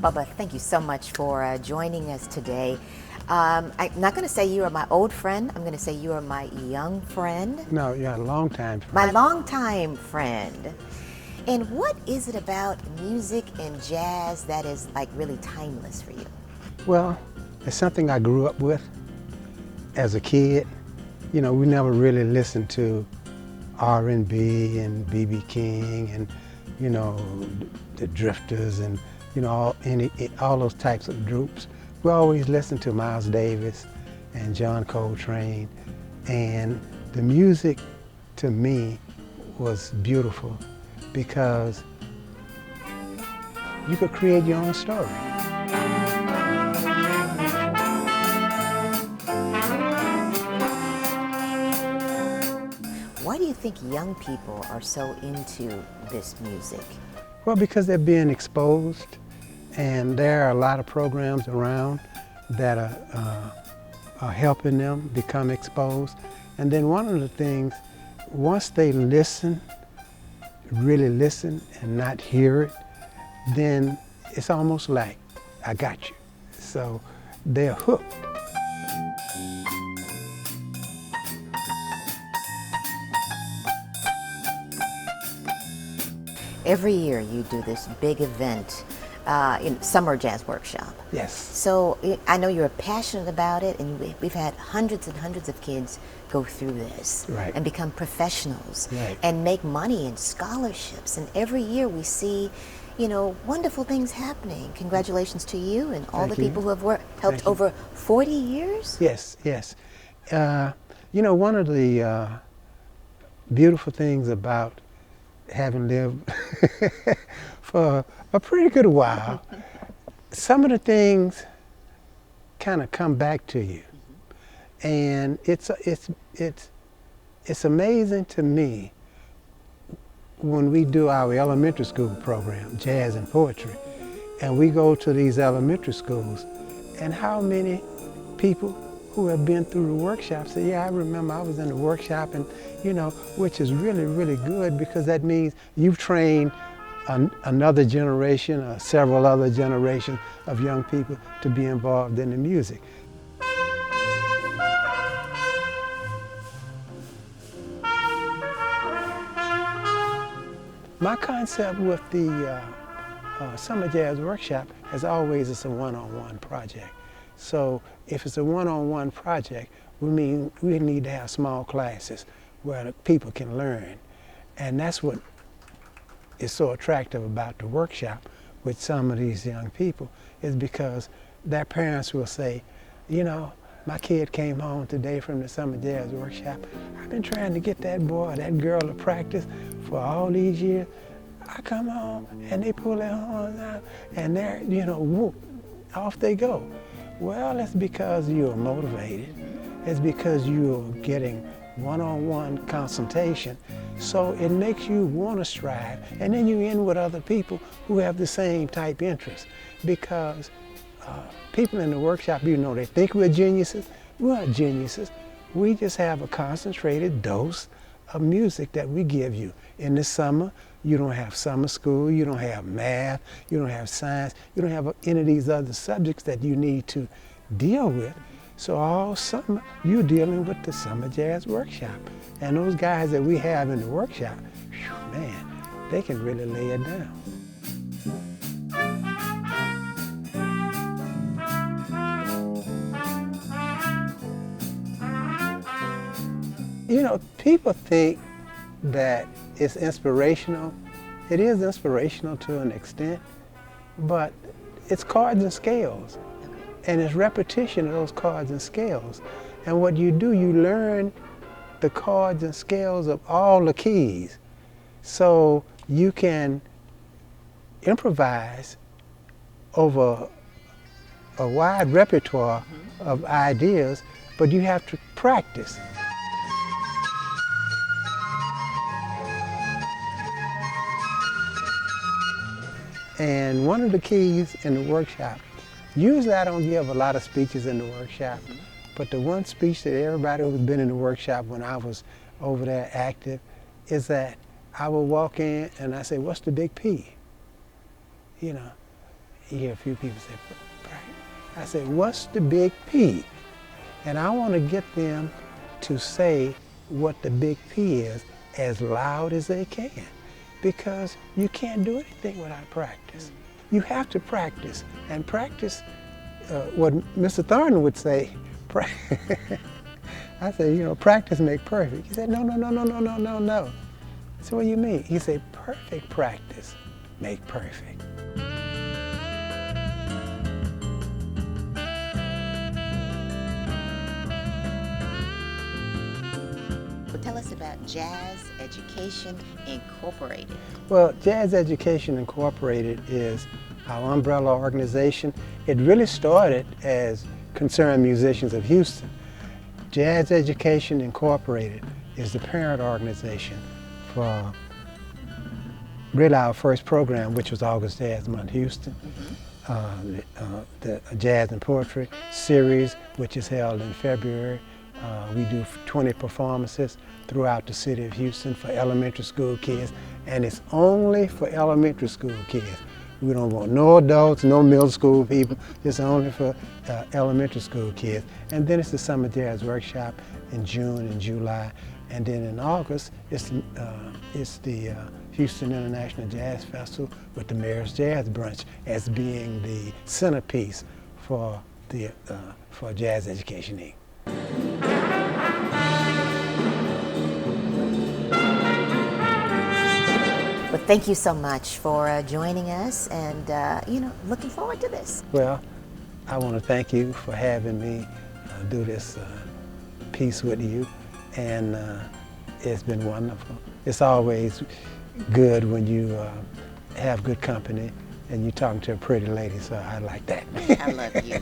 Bubbha, thank you so much for joining us today. I'm not going to say you are my old friend. I'm going to say you are my young friend. No, you're a long-time friend. My longtime friend. And what is it about music and jazz that is like really timeless for you? Well, it's something I grew up with as a kid. You know, we never really listened to R&B and B.B. King and, you know, the Drifters and, you know, all those types of groups. We always listened to Miles Davis and John Coltrane, and the music to me was beautiful because you could create your own story. Why do you think young people are so into this music? Well, because they're being exposed, and there are a lot of programs around that are helping them become exposed. And then one of the things, once they listen, really listen and not hear it, then it's almost like, I got you. So they're hooked. Every year you do this big event, in Summer Jazz Workshop. Yes. So I know you're passionate about it, and we've had hundreds and hundreds of kids go through this Right. and become professionals Right. and make money and scholarships. And every year we see, you know, wonderful things happening. Congratulations to you and all Thank the you. people who have helped Thank you. over 40 years. Yes, yes. You know, one of the beautiful things about having lived for a pretty good while, some of the things kind of come back to you. And it's amazing to me when we do our elementary school program, jazz and poetry, and we go to these elementary schools, and how many people who have been through the workshop say, yeah, I remember I was in the workshop, and you know, which is really, really good, because that means you've trained another generation or several other generations of young people to be involved in the music. My concept with the Summer Jazz Workshop is always it's a one-on-one project. So if it's a one-on-one project, we need to have small classes where the people can learn. And that's what is so attractive about the workshop with some of these young people, is because their parents will say, you know, my kid came home today from the Summer Jazz Workshop. I've been trying to get that boy or that girl to practice for all these years. I come home and they pull their horns out and they're, you know, whoop, off they go. Well, it's because you're motivated. It's because you're getting one-on-one consultation. So it makes you want to strive. And then you're in with other people who have the same type interest. Because people in the workshop, you know, they think we're geniuses. We're not geniuses. We just have a concentrated dose of music that we give you. In the summer, you don't have summer school, you don't have math, you don't have science, you don't have any of these other subjects that you need to deal with. So all summer, you're dealing with the Summer Jazz Workshop. And those guys that we have in the workshop, whew, man, they can really lay it down. You know, people think that it's inspirational. It is inspirational to an extent, but it's cards and scales. And it's repetition of those cards and scales. And what you do, you learn the cards and scales of all the keys. So you can improvise over a wide repertoire of ideas, but you have to practice. And one of the keys in the workshop, usually I don't give a lot of speeches in the workshop, but the one speech that everybody who's been in the workshop when I was over there active is that I will walk in and I say, what's the big P? You know, you hear a few people say, I said, what's the big P? And I want to get them to say what the big P is as loud as they can, because you can't do anything without practice. You have to practice, and practice, what Mr. Thornton would say, I said, you know, practice make perfect. He said, no. I said, what do you mean? He said, perfect practice make perfect. Tell us about Jazz Education Incorporated. Well, Jazz Education Incorporated is our umbrella organization. It really started as Concerned Musicians of Houston. Jazz Education Incorporated is the parent organization for really our first program, which was August Jazz Month Houston. The Jazz and Poetry series, which is held in February. We do 20 performances throughout the city of Houston for elementary school kids, and it's only for elementary school kids. We don't want no adults, no middle school people. It's only for elementary school kids. And then it's the Summer Jazz Workshop in June and July. And then in August, it's the Houston International Jazz Festival with the Mayor's Jazz Brunch as being the centerpiece for Jazz Education Inc. Well, thank you so much for joining us, and looking forward to this. Well, I want to thank you for having me do this piece with you, and it's been wonderful. It's always good when you have good company and you're talking to a pretty lady, so I like that. I love you.